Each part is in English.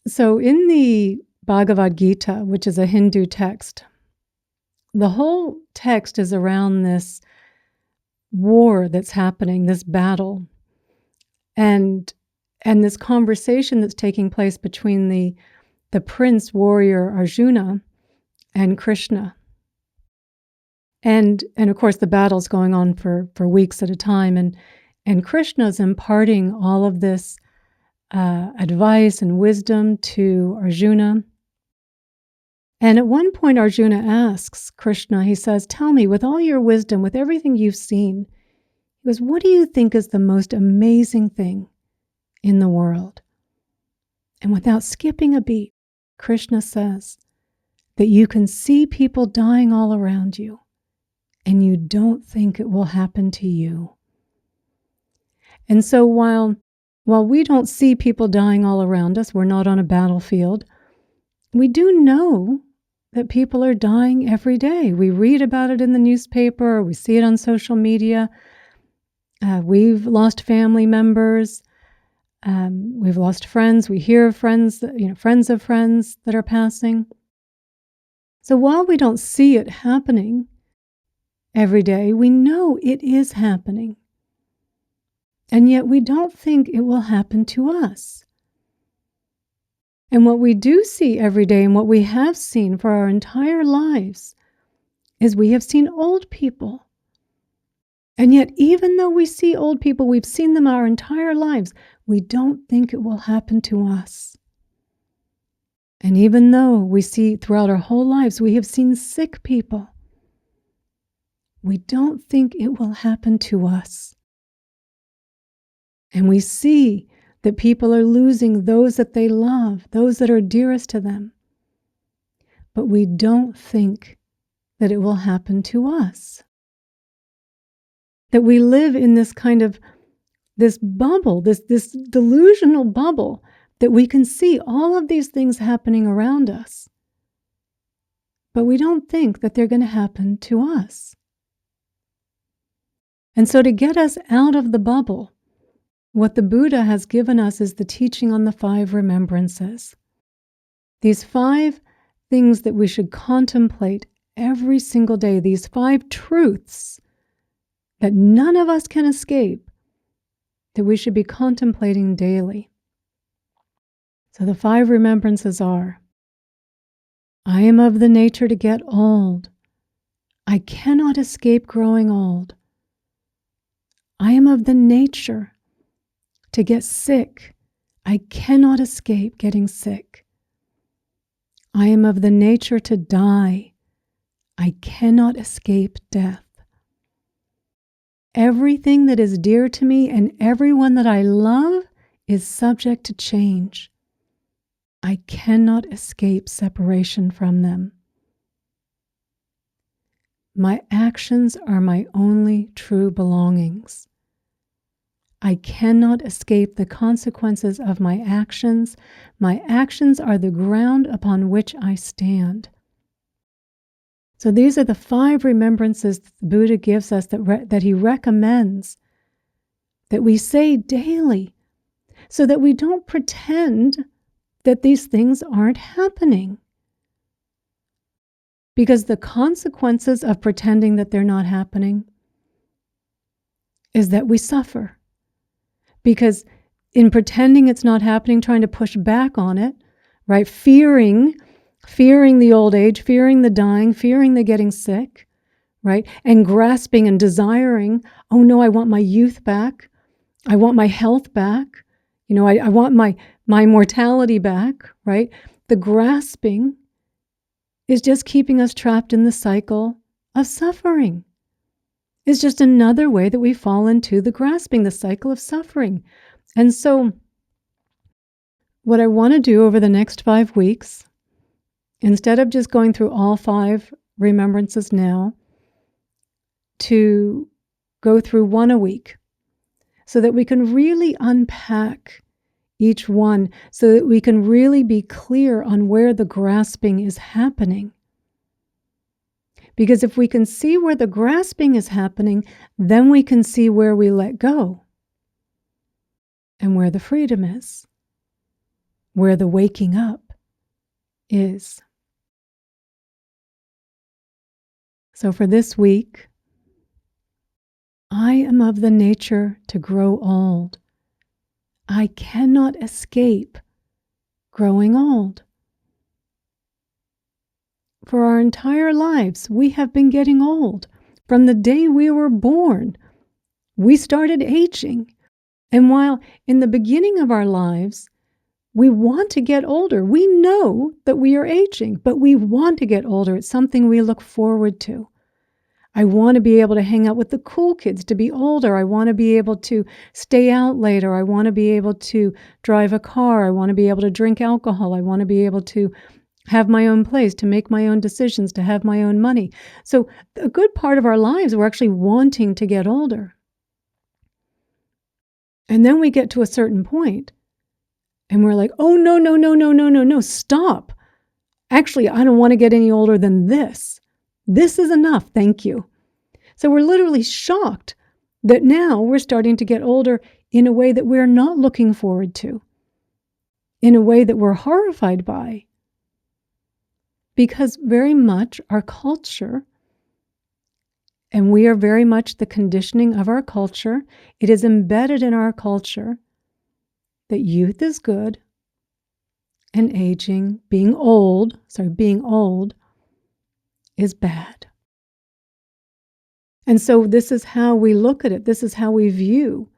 So in the Bhagavad Gita, which is a Hindu text, the whole text is around this war that's happening, this battle, and this conversation that's taking place between the prince warrior Arjuna and Krishna. And of course the battle's going on for weeks at a time, and Krishna's imparting all of this advice and wisdom to Arjuna. And at one point, Arjuna asks Krishna, he says, "Tell me, with all your wisdom, with everything you've seen," he goes, "what do you think is the most amazing thing in the world?" And without skipping a beat, Krishna says that you can see people dying all around you, and you don't think it will happen to you. And so while we don't see people dying all around us, we're not on a battlefield, we do know that people are dying every day. We read about it in the newspaper, we see it on social media. We've lost family members. We've lost friends. We hear of friends, friends of friends that are passing. So while we don't see it happening every day, we know it is happening. And yet we don't think it will happen to us. And what we do see every day, and what we have seen for our entire lives, is we have seen old people. And yet, even though we see old people, we've seen them our entire lives, we don't think it will happen to us. And even though we see throughout our whole lives, we have seen sick people, we don't think it will happen to us. And we see that people are losing those that they love, those that are dearest to them. But we don't think that it will happen to us. That we live in this kind of, this bubble, this delusional bubble, that we can see all of these things happening around us. But we don't think that they're going to happen to us. And so to get us out of the bubble, what the Buddha has given us is the teaching on the 5 remembrances. These 5 things that we should contemplate every single day, these 5 truths that none of us can escape, that we should be contemplating daily. So the 5 remembrances are: I am of the nature to get old. I cannot escape growing old. I am of the nature to get sick. I cannot escape getting sick. I am of the nature to die. I cannot escape death. Everything that is dear to me and everyone that I love is subject to change. I cannot escape separation from them. My actions are my only true belongings. I cannot escape the consequences of my actions. My actions are the ground upon which I stand. So these are the 5 remembrances that the Buddha gives us, that he recommends that we say daily, so that we don't pretend that these things aren't happening. Because the consequences of pretending that they're not happening is that we suffer. Because in pretending it's not happening, trying to push back on it, right? Fearing the old age, fearing the dying, fearing the getting sick, right? And grasping and desiring, oh no, I want my youth back. I want my health back. I want my mortality back, right? The grasping is just keeping us trapped in the cycle of suffering. It's just another way that we fall into the grasping, the cycle of suffering. And so what I want to do over the next 5 weeks, instead of just going through all 5 remembrances now, to go through one a week, so that we can really unpack each one, so that we can really be clear on where the grasping is happening. Because if we can see where the grasping is happening, then we can see where we let go and where the freedom is. where the waking up is. So for this week, I am of the nature to grow old. I cannot escape growing old. For our entire lives, we have been getting old. From the day we were born, we started aging. And while in the beginning of our lives, we want to get older, we know that we are aging, but we want to get older. It's something we look forward to. I want to be able to hang out with the cool kids, to be older. I want to be able to stay out later. I want to be able to drive a car. I want to be able to drink alcohol. I want to be able to have my own place, to make my own decisions, to have my own money. So a good part of our lives, we're actually wanting to get older. And then we get to a certain point and we're like, oh, no, stop. Actually, I don't want to get any older than this. This is enough, thank you. So we're literally shocked that now we're starting to get older in a way that we're not looking forward to, in a way that we're horrified by. Because very much our culture, and we are very much the conditioning of our culture, it is embedded in our culture that youth is good and aging, being old is bad. And so this is how we look at it. This is how we view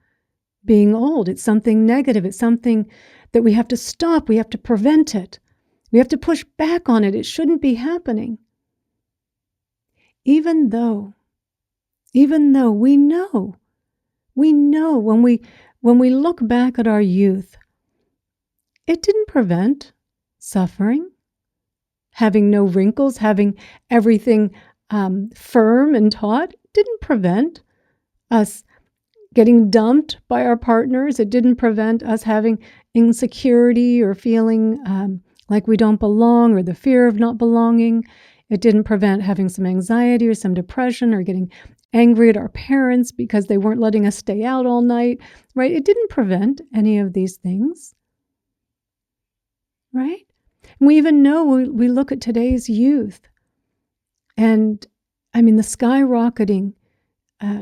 being old. It's something negative. It's something that we have to stop. We have to prevent it. We have to push back on it. It shouldn't be happening. Even though we know when we look back at our youth, it didn't prevent suffering, having no wrinkles, having everything firm and taut. It didn't prevent us getting dumped by our partners. It didn't prevent us having insecurity or feeling like we don't belong, or the fear of not belonging. It didn't prevent having some anxiety or some depression or getting angry at our parents because they weren't letting us stay out all night, right? It didn't prevent any of these things, right? And we even know, we look at today's youth, and I mean the skyrocketing,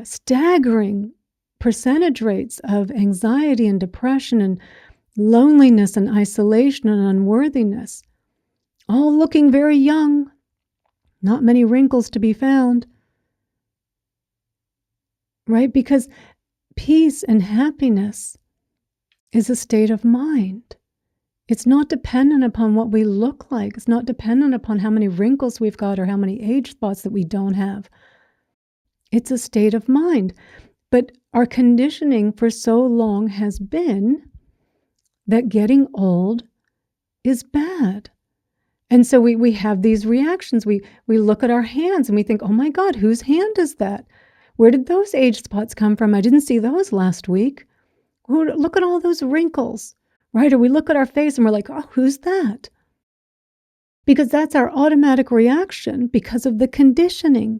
staggering percentage rates of anxiety and depression and loneliness and isolation and unworthiness, all looking very young, not many wrinkles to be found, right? Because peace and happiness is a state of mind. It's not dependent upon what we look like. It's not dependent upon how many wrinkles we've got or how many age spots that we don't have. It's a state of mind. But our conditioning for so long has been that getting old is bad. And so we have these reactions. We look at our hands and we think, oh my God, whose hand is that? Where did those age spots come from? I didn't see those last week. Oh, look at all those wrinkles, right? Or we look at our face and we're like, oh, who's that? Because that's our automatic reaction because of the conditioning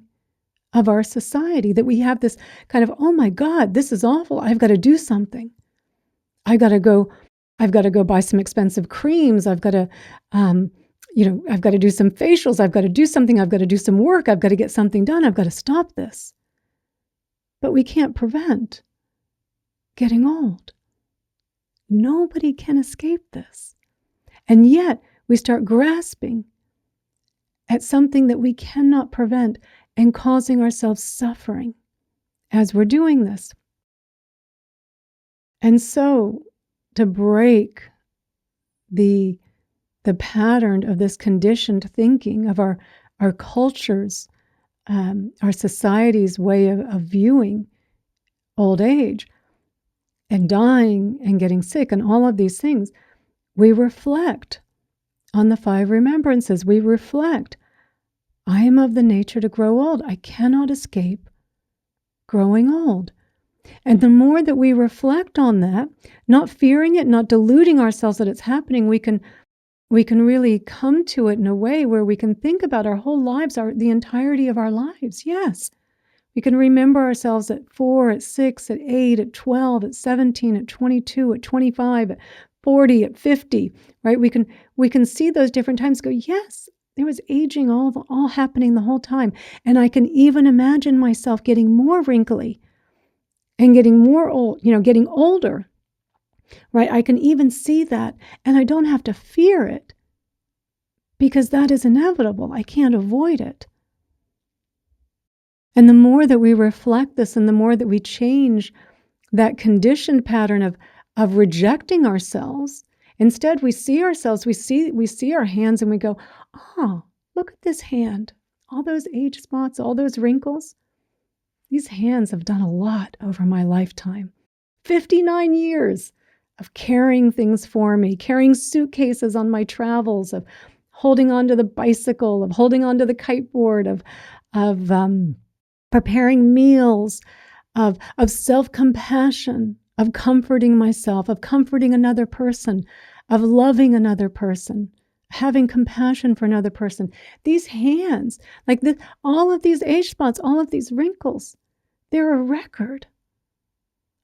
of our society, that we have this kind of, oh my God, this is awful. I've got to do something. I've got to go buy some expensive creams. I've got to, I've got to do some facials. I've got to do something. I've got to do some work. I've got to get something done. I've got to stop this. But we can't prevent getting old. Nobody can escape this. And yet we start grasping at something that we cannot prevent and causing ourselves suffering as we're doing this. And so to break the pattern of this conditioned thinking of our culture's, our society's way of viewing old age and dying and getting sick and all of these things, we reflect on the 5 remembrances. We reflect, I am of the nature to grow old. I cannot escape growing old. And the more that we reflect on that, not fearing it, not deluding ourselves that it's happening, we can really come to it in a way where we can think about our whole lives, the entirety of our lives. Yes, we can remember ourselves at 4, at 6, at 8, at 12, at 17, at 22, at 25, at 40, at 50, right? We can see those different times, go, yes, there was aging all happening the whole time. And I can even imagine myself getting more wrinkly and getting more old, getting older, right? I can even see that, and I don't have to fear it because that is inevitable. I can't avoid it. And the more that we reflect this and the more that we change that conditioned pattern of rejecting ourselves, instead we see ourselves, we see our hands and we go, oh, look at this hand. All those age spots, all those wrinkles. These hands have done a lot over my lifetime. 59 years of carrying things for me, carrying suitcases on my travels, of holding onto the bicycle, of holding onto the kiteboard, of preparing meals, of self-compassion, of comforting myself, of comforting another person, of loving another person, having compassion for another person. These hands, like this, all of these age spots, all of these wrinkles, they're a record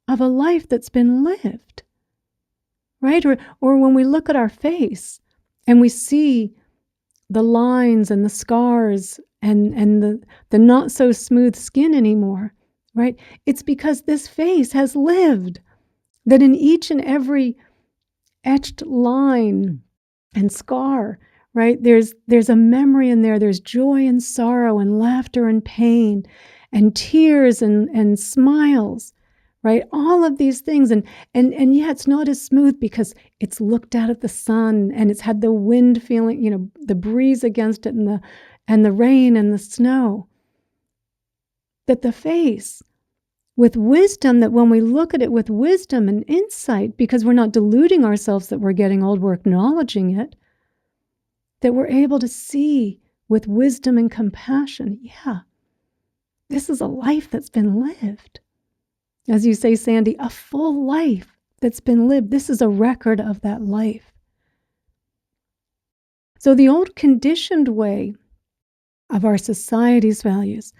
of a life that's been lived, right? Or when we look at our face and we see the lines and the scars and the not so smooth skin anymore, right? It's because this face has lived, that in each and every etched line and scar, right? There's a memory in there. There's joy and sorrow and laughter and pain and tears and smiles, right? All of these things. And yeah, it's not as smooth because it's looked out at the sun and it's had the wind feeling, the breeze against it and the rain and the snow. That the face, with wisdom, that when we look at it with wisdom and insight, because we're not deluding ourselves that we're getting old, we're acknowledging it, that we're able to see with wisdom and compassion, yeah, this is a life that's been lived. As you say, Sandy, a full life that's been lived. This is a record of that life. So the old conditioned way of our society's values,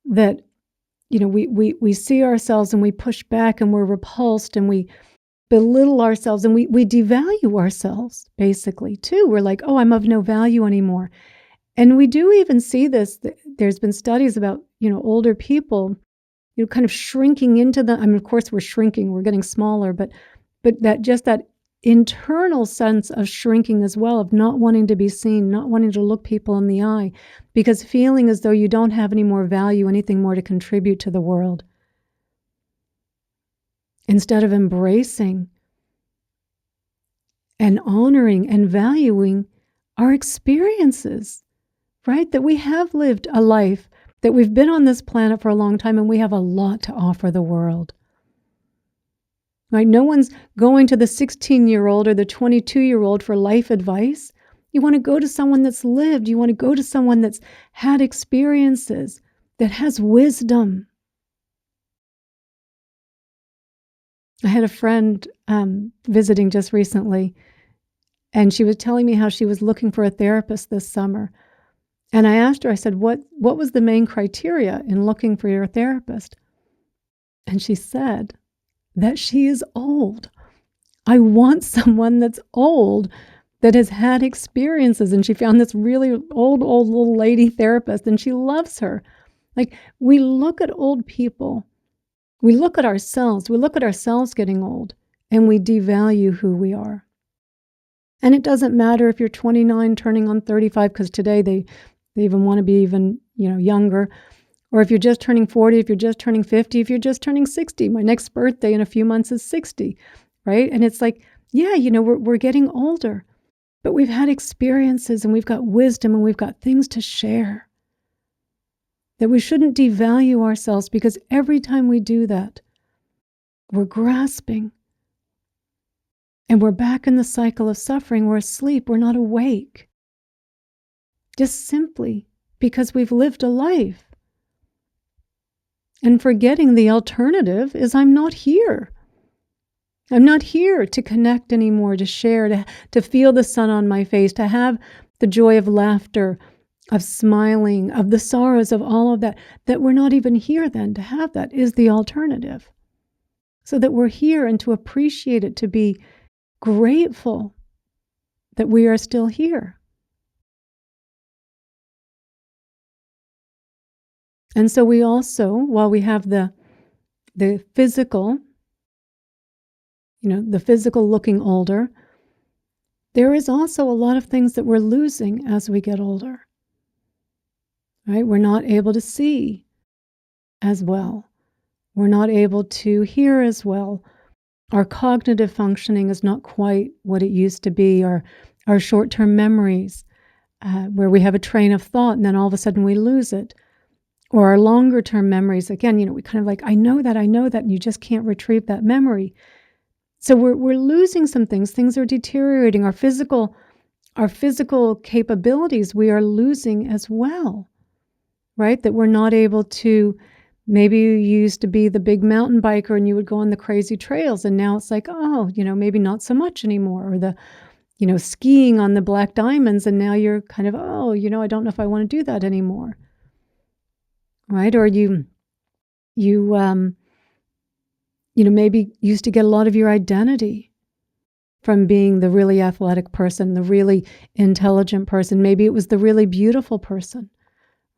that we see ourselves and we push back and we're repulsed and we belittle ourselves and we devalue ourselves, basically, too. We're like, oh, I'm of no value anymore. And we do even see this. There's been studies about, older people, kind of shrinking into of course we're shrinking, we're getting smaller, but that internal sense of shrinking as well, of not wanting to be seen, not wanting to look people in the eye, because feeling as though you don't have any more value, anything more to contribute to the world. Instead of embracing and honoring and valuing our experiences, right? That we have lived a life, that we've been on this planet for a long time, and we have a lot to offer the world. Right? No one's going to the 16-year-old or the 22-year-old for life advice. You want to go to someone that's lived. You want to go to someone that's had experiences, that has wisdom. I had a friend visiting just recently, and she was telling me how she was looking for a therapist this summer. And I asked her, I said, what was the main criteria in looking for your therapist? And she said that she is old. I want someone that's old, that has had experiences. And she found this really old little lady therapist, and she loves her. Like, we look at old people, we look at ourselves getting old, and we devalue who we are. And it doesn't matter if you're 29 turning on 35, because today they even want to be even, younger. Or if you're just turning 40, if you're just turning 50, if you're just turning 60. My next birthday in a few months is 60, right? And it's like, yeah, we're getting older, but we've had experiences and we've got wisdom and we've got things to share. That we shouldn't devalue ourselves, because every time we do that, we're grasping. And we're back in the cycle of suffering. We're asleep. We're not awake. Just simply because we've lived a life. And forgetting the alternative is, I'm not here. I'm not here to connect anymore, to share, to feel the sun on my face, to have the joy of laughter, of smiling, of the sorrows of all of that, that we're not even here then to have that is the alternative. So that we're here and to appreciate it, to be grateful that we are still here. And so we also, while we have the physical, the physical looking older, there is also a lot of things that we're losing as we get older, right? We're not able to see as well. We're not able to hear as well. Our cognitive functioning is not quite what it used to be. Our short-term memories, where we have a train of thought and then all of a sudden we lose it. Or our longer-term memories, again, we kind of like, I know that, and you just can't retrieve that memory. So we're losing some things. Things are deteriorating. Our physical capabilities we are losing as well, right? That we're not able to. Maybe you used to be the big mountain biker and you would go on the crazy trails, and now it's like, maybe not so much anymore. Or the, skiing on the Black Diamonds, and now you're kind of, I don't know if I want to do that anymore, right? Or you maybe used to get a lot of your identity from being the really athletic person, the really intelligent person. Maybe it was the really beautiful person,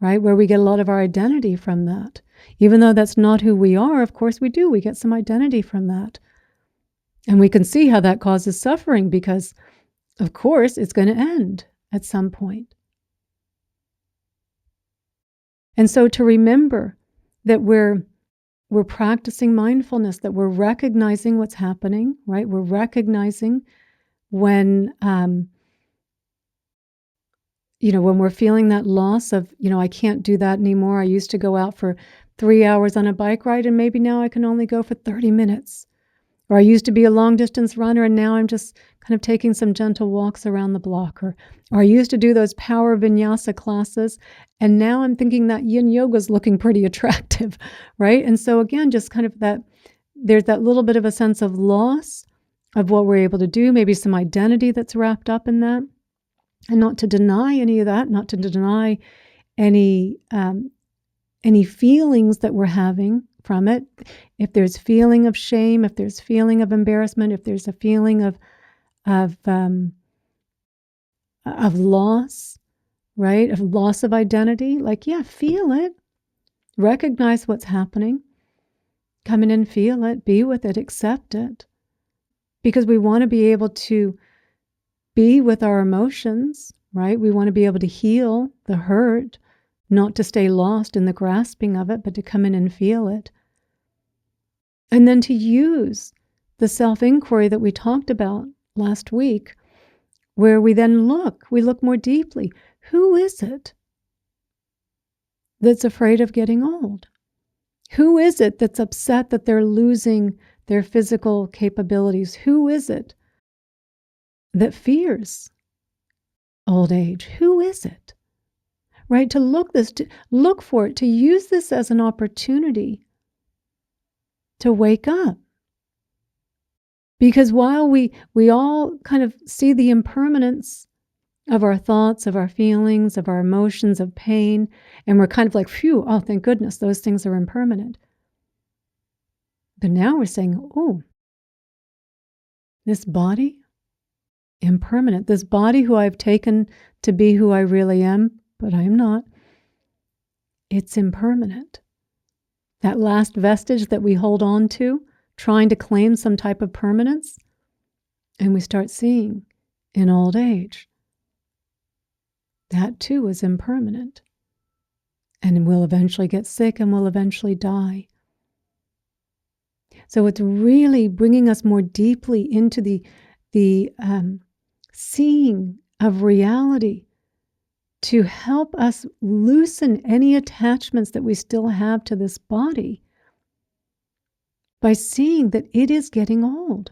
right? Where we get a lot of our identity from that. Even though that's not who we are, of course we do. We get some identity from that. And we can see how that causes suffering because, of course, it's going to end at some point. And so to remember that we're practicing mindfulness, that we're recognizing what's happening, right? We're recognizing when when we're feeling that loss of, I can't do that anymore. I used to go out for 3 hours on a bike ride, and maybe now I can only go for 30 minutes. Or I used to be a long distance runner, and now I'm just kind of taking some gentle walks around the block. Or I used to do those power vinyasa classes, and now I'm thinking that yin yoga is looking pretty attractive, right? And so again, just kind of there's that little bit of a sense of loss of what we're able to do, maybe some identity that's wrapped up in that. And not to deny any of that, not to deny any feelings that we're having from it. If there's feeling of shame, if there's feeling of embarrassment, if there's a feeling of loss, right? Of loss of identity, feel it. Recognize what's happening. Come in and feel it. Be with it. Accept it. Because we want to be able to be with our emotions, right? We want to be able to heal the hurt, not to stay lost in the grasping of it, but to come in and feel it. And then to use the self-inquiry that we talked about last week, where we then look more deeply. Who is it that's afraid of getting old? Who is it that's upset that they're losing their physical capabilities? Who is it that fears old age? Who is it? Right? To look for it, to use this as an opportunity to wake up. Because while we all kind of see the impermanence of our thoughts, of our feelings, of our emotions, of pain, and we're kind of like, phew, oh, thank goodness, those things are impermanent. But now we're saying, oh, this body, impermanent. This body who I've taken to be who I really am, but I am not, it's impermanent. That last vestige that we hold on to, trying to claim some type of permanence, and we start seeing in old age, that too is impermanent. And we'll eventually get sick and we'll eventually die. So it's really bringing us more deeply into the seeing of reality to help us loosen any attachments that we still have to this body by seeing that it is getting old.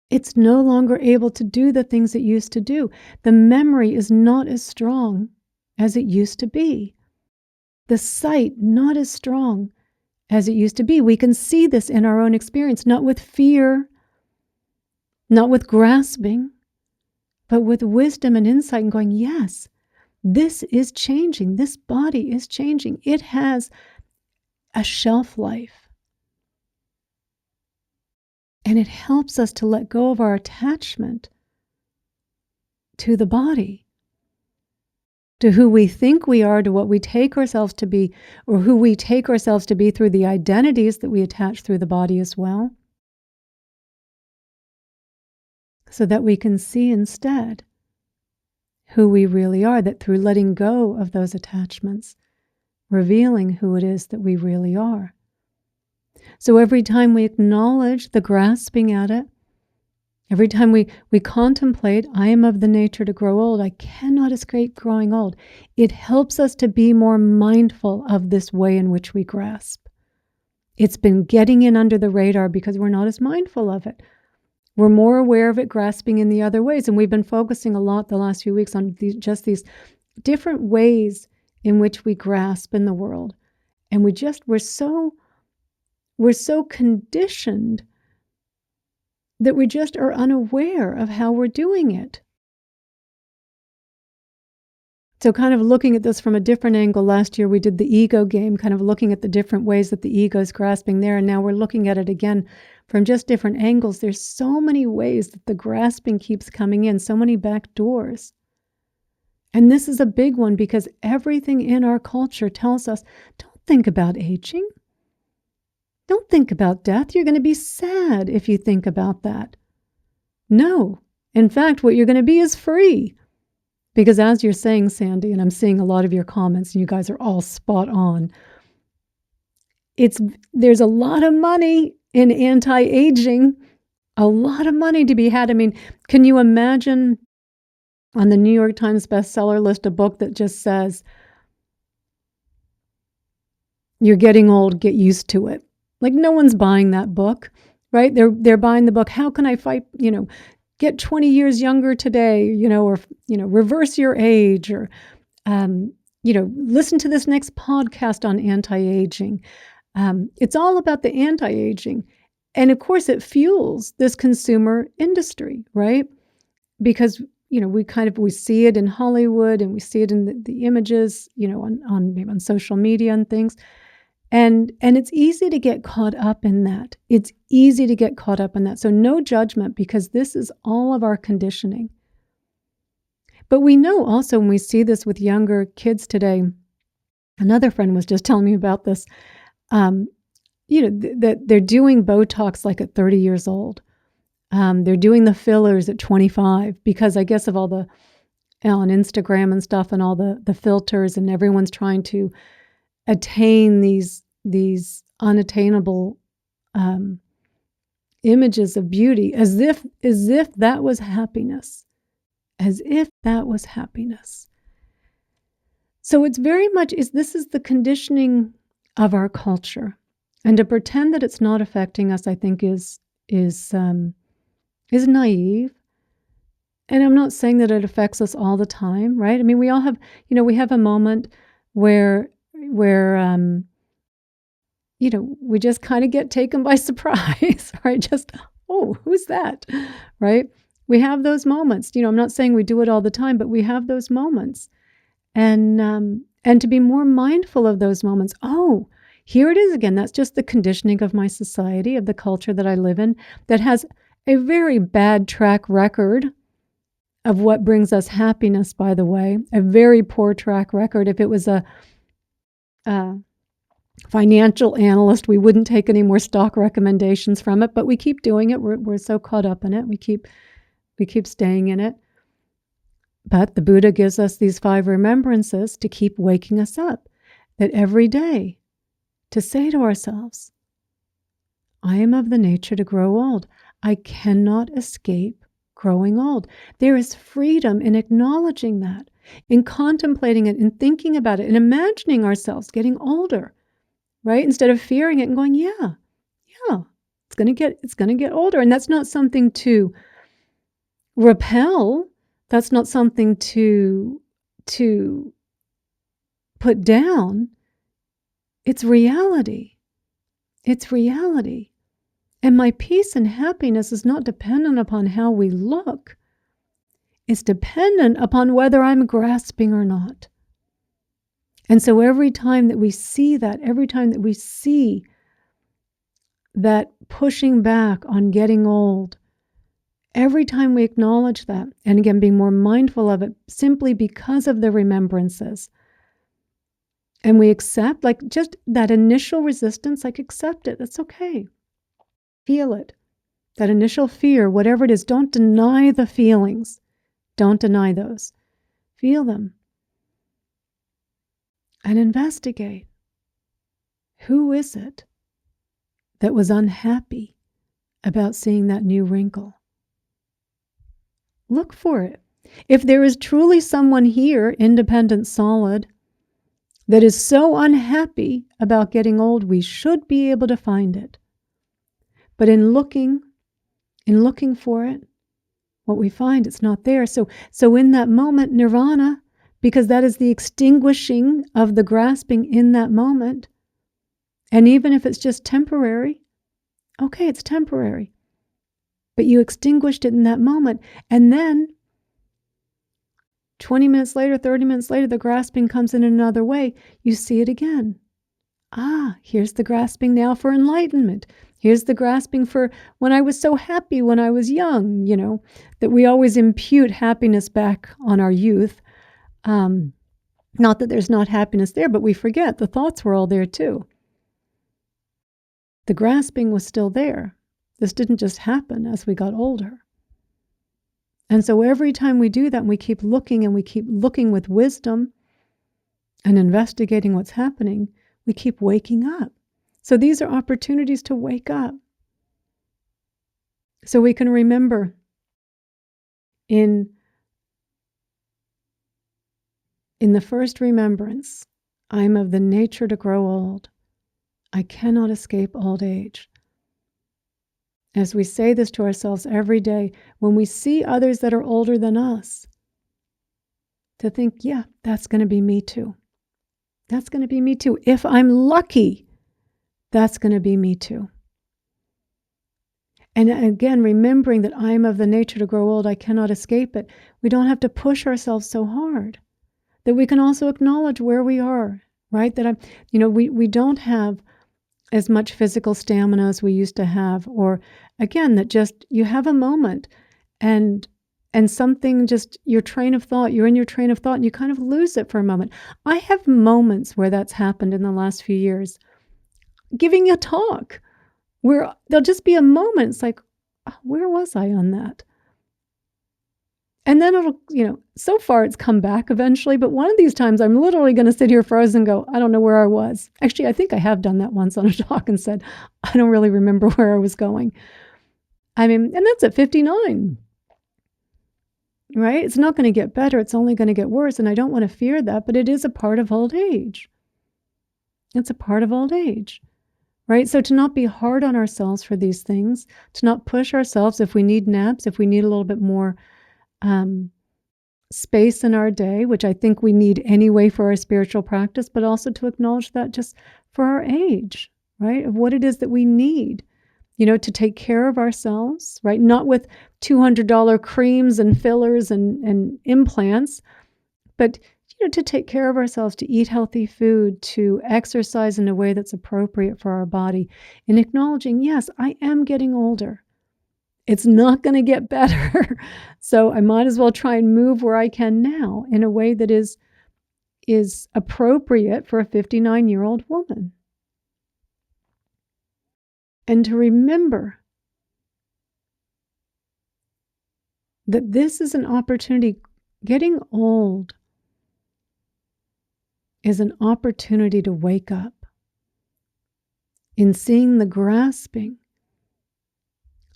It's no longer able to do the things it used to do. The memory is not as strong as it used to be. The sight not as strong as it used to be. We can see this in our own experience, not with fear, not with grasping, but with wisdom and insight and going, yes, this is changing. This body is changing. It has a shelf life. And it helps us to let go of our attachment to the body, to who we think we are, to what we take ourselves to be, or who we take ourselves to be through the identities that we attach through the body as well, so that we can see instead who we really are, that through letting go of those attachments, revealing who it is that we really are. So every time we acknowledge the grasping at it, every time we contemplate, I am of the nature to grow old, I cannot escape growing old, it helps us to be more mindful of this way in which we grasp. It's been getting in under the radar because we're not as mindful of it. We're more aware of it grasping in the other ways. And we've been focusing a lot the last few weeks on just these different ways in which we grasp in the world. And we're so conditioned that we just are unaware of how we're doing it. So kind of looking at this from a different angle, last year we did the ego game, kind of looking at the different ways that the ego is grasping there. And now we're looking at it again from just different angles. There's so many ways that the grasping keeps coming in, so many back doors. And this is a big one because everything in our culture tells us, don't think about aging. Don't think about death. You're going to be sad if you think about that. No. In fact, what you're going to be is free. Because as you're saying, Sandy, and I'm seeing a lot of your comments, and you guys are all spot on, there's a lot of money in anti-aging, a lot of money to be had. I mean, can you imagine on the New York Times bestseller list a book that just says, you're getting old, get used to it? Like, no one's buying that book, right? They're buying the book, how can I fight, get 20 years younger today, or, reverse your age, or, listen to this next podcast on anti-aging. It's all about the anti-aging. And of course, it fuels this consumer industry, right? Because, we see it in Hollywood and we see it in the images, on social media and things. And it's easy to get caught up in that. It's easy to get caught up in that. So no judgment, because this is all of our conditioning. But we know also when we see this with younger kids today, another friend was just telling me about this, that they're doing Botox like at 30 years old. They're doing the fillers at 25 because I guess of all the, on Instagram and stuff and all the filters, and everyone's trying to attain these unattainable images of beauty, as if that was happiness, as if that was happiness. So it's very much this is the conditioning of our culture, and to pretend that it's not affecting us, I think is naive. And I'm not saying that it affects us all the time, right? I mean, we all have, we have a moment where we just kind of get taken by surprise, right? Just, oh, who's that, right? We have those moments. I'm not saying we do it all the time, but we have those moments. And to be more mindful of those moments. Oh, here it is again. That's just the conditioning of my society, of the culture that I live in, that has a very bad track record of what brings us happiness, by the way, a very poor track record. If it was a financial analyst, we wouldn't take any more stock recommendations from it, but we keep doing it. We're so caught up in it. We keep staying in it. But the Buddha gives us these 5 remembrances to keep waking us up, that every day to say to ourselves, I am of the nature to grow old. I cannot escape growing old. There is freedom in acknowledging that, in contemplating it, in thinking about it, in imagining ourselves getting older, right? Instead of fearing it and going, yeah, it's going to get older. And that's not something to repel. That's not something to put down. It's reality. It's reality. And my peace and happiness is not dependent upon how we look. It's dependent upon whether I'm grasping or not. And so every time that we see that, every time that we see that pushing back on getting old, every time we acknowledge that, and again, being more mindful of it simply because of the remembrances, and we accept, like just that initial resistance, like accept it. It's okay. Feel it. That initial fear, whatever it is, don't deny the feelings. Don't deny those. Feel them. And investigate. Who is it that was unhappy about seeing that new wrinkle? Look for it. If there is truly someone here, independent, solid, that is so unhappy about getting old, we should be able to find it. But in looking for it, what we find, it's not there. So in that moment, nirvana, because that is the extinguishing of the grasping in that moment, and even if it's just temporary, okay, it's temporary. But you extinguished it in that moment, and then 20 minutes later, 30 minutes later, the grasping comes in another way. You see it again. Here's the grasping now for enlightenment. Here's the grasping for when I was so happy when I was young, that we always impute happiness back on our youth. Not that there's not happiness there, but we forget the thoughts were all there too. The grasping was still there. This didn't just happen as we got older. And so every time we do that, and we keep looking with wisdom and investigating what's happening, we keep waking up. So these are opportunities to wake up. So we can remember in the first remembrance, I'm of the nature to grow old. I cannot escape old age. As we say this to ourselves every day, when we see others that are older than us, to think, yeah, that's going to be me too. That's going to be me too. If I'm lucky, that's going to be me too. And again, remembering that I'm of the nature to grow old, I cannot escape it. We don't have to push ourselves so hard. That we can also acknowledge where we are, right? That we don't have as much physical stamina as we used to have, or again, that just you have a moment and something just you're in your train of thought and you kind of lose it for a moment. I have moments where that's happened in the last few years. Giving a talk where there'll just be a moment. It's like, where was I on that? And then it'll, so far it's come back eventually, but one of these times I'm literally going to sit here frozen and go, I don't know where I was. Actually, I think I have done that once on a talk and said, I don't really remember where I was going. And that's at 59, right? It's not going to get better. It's only going to get worse. And I don't want to fear that, but it is a part of old age. It's a part of old age, right? So to not be hard on ourselves for these things, to not push ourselves if we need naps, if we need a little bit more space in our day, which I think we need anyway for our spiritual practice, but also to acknowledge that just for our age, right? Of what it is that we need, to take care of ourselves, right? Not with $200 creams and fillers and implants, but, to take care of ourselves, to eat healthy food, to exercise in a way that's appropriate for our body, and acknowledging, yes, I am getting older. It's not going to get better. So I might as well try and move where I can now in a way that is appropriate for a 59-year-old woman. And to remember that this is an opportunity. Getting old is an opportunity to wake up in seeing the grasping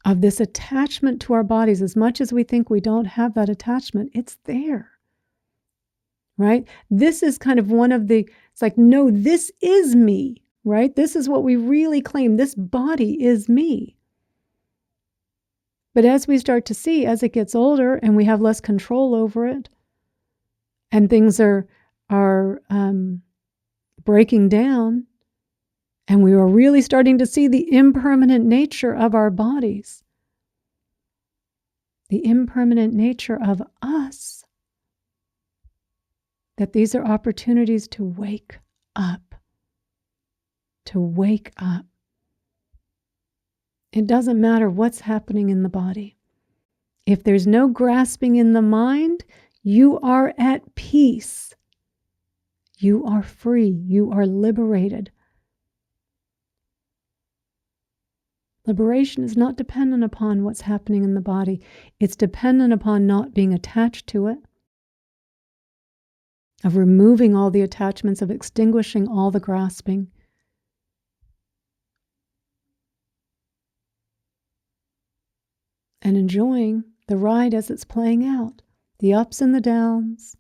of this attachment to our bodies. As much as we think we don't have that attachment, it's there, right? This is kind of it's like, no, this is me, right? This is what we really claim. This body is me. But as we start to see, as it gets older and we have less control over it, and things are breaking down, and we are really starting to see the impermanent nature of our bodies, the impermanent nature of us, that these are opportunities to wake up, It doesn't matter what's happening in the body. If there's no grasping in the mind, you are at peace. You are free. You are liberated. Liberation is not dependent upon what's happening in the body. It's dependent upon not being attached to it, of removing all the attachments, of extinguishing all the grasping. And enjoying the ride as it's playing out, the ups and the downs,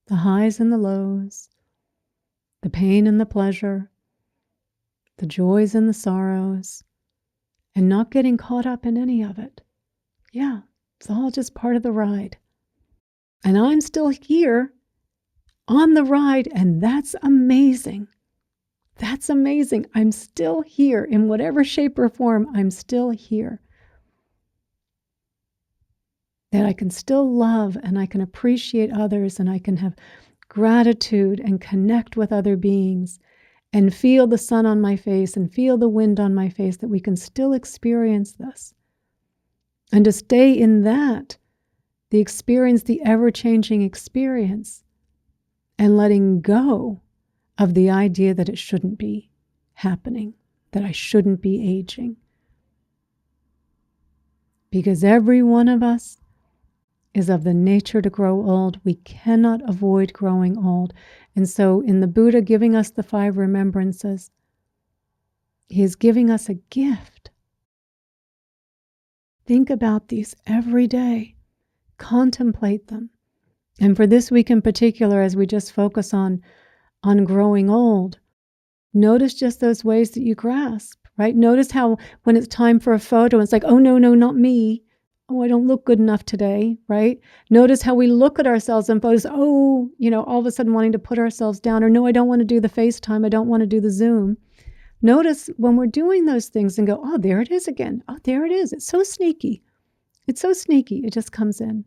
the highs and the lows, the pain and the pleasure, the joys and the sorrows, and not getting caught up in any of it. Yeah, it's all just part of the ride. And I'm still here on the ride, and that's amazing. That's amazing. I'm still here in whatever shape or form. I'm still here. That I can still love and I can appreciate others and I can have gratitude and connect with other beings and feel the sun on my face and feel the wind on my face, that we can still experience this. And to stay in that, the experience, the ever-changing experience, and letting go of the idea that it shouldn't be happening, that I shouldn't be aging. Because every one of us is of the nature to grow old. We cannot avoid growing old. And so in the Buddha giving us the 5 remembrances, he is giving us a gift. Think about these every day. Contemplate them. And for this week in particular, as we just focus on growing old, notice just those ways that you grasp, right? Notice how when it's time for a photo, it's like, oh, no, not me. Oh, I don't look good enough today, right? Notice how we look at ourselves in photos. Oh, all of a sudden wanting to put ourselves down, or no, I don't want to do the FaceTime. I don't want to do the Zoom. Notice when we're doing those things and go, oh, there it is again. Oh, there it is. It's so sneaky. It's so sneaky. It just comes in.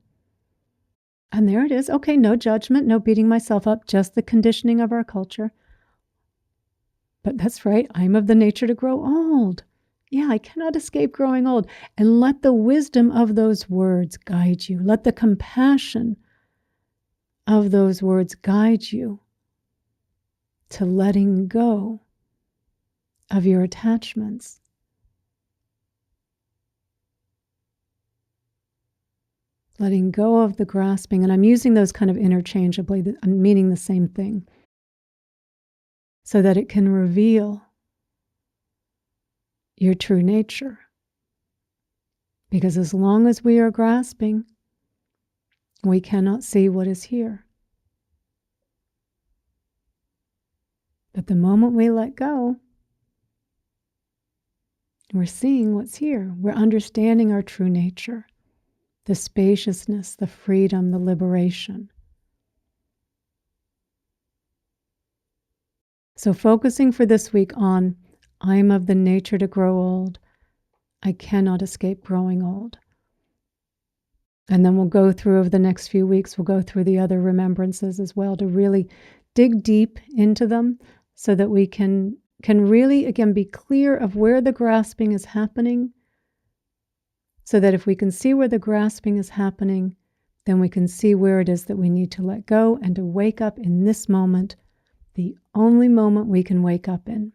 And there it is. Okay, no judgment, no beating myself up, just the conditioning of our culture. But that's right. I'm of the nature to grow old. Yeah, I cannot escape growing old. And let the wisdom of those words guide you. Let the compassion of those words guide you to letting go of your attachments. Letting go of the grasping. And I'm using those kind of interchangeably. I'm meaning the same thing. So that it can reveal your true nature. Because as long as we are grasping, we cannot see what is here. But the moment we let go, we're seeing what's here. We're understanding our true nature, the spaciousness, the freedom, the liberation. So focusing for this week on, I'm of the nature to grow old. I cannot escape growing old. And then we'll go through over the next few weeks, we'll go through the other remembrances as well to really dig deep into them so that we can really, again, be clear of where the grasping is happening. So that if we can see where the grasping is happening, then we can see where it is that we need to let go and to wake up in this moment, the only moment we can wake up in.